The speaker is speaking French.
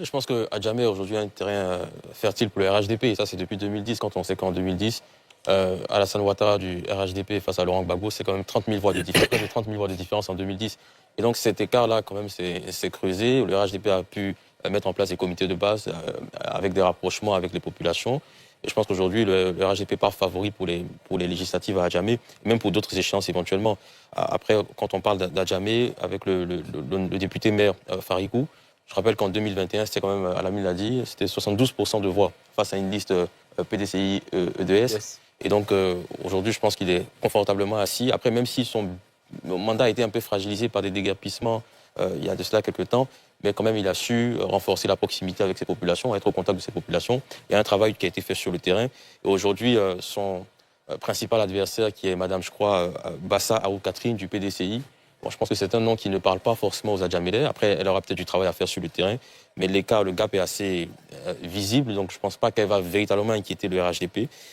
Je pense que Adjamé aujourd'hui a un terrain fertile pour le RHDP. Et ça, c'est depuis 2010. Quand on sait qu'en 2010, Alassane Ouattara du RHDP face à Laurent Gbagbo, c'est quand même 30 000 voix de différence, près de 30 000 voix de différence en 2010. Et donc cet écart-là, quand même, c'est creusé. Le RHDP a pu mettre en place des comités de base avec des rapprochements avec les populations. Et je pense qu'aujourd'hui, le RHDP part favori pour les législatives à Adjamé, même pour d'autres échéances éventuellement. Après, quand on parle d'Adjamé, avec le député maire Farikou, je rappelle qu'en 2021, c'était quand même, Alamine l'a dit, c'était 72% de voix face à une liste PDCI EDS. Yes. Et donc, aujourd'hui, je pense qu'il est confortablement assis. Après, même si son mandat a été un peu fragilisé par des déguerpissements il y a de cela quelques temps, mais quand même, il a su renforcer la proximité avec ses populations, être au contact de ses populations. Il y a un travail qui a été fait sur le terrain. Et aujourd'hui, son principal adversaire, qui est Madame, je crois, Bassa Aou-Catherine du PDCI, bon, je pense que c'est un nom qui ne parle pas forcément aux Adjamédais. Après, elle aura peut-être du travail à faire sur le terrain, mais le gap est assez visible, donc je ne pense pas qu'elle va véritablement inquiéter le RHDP.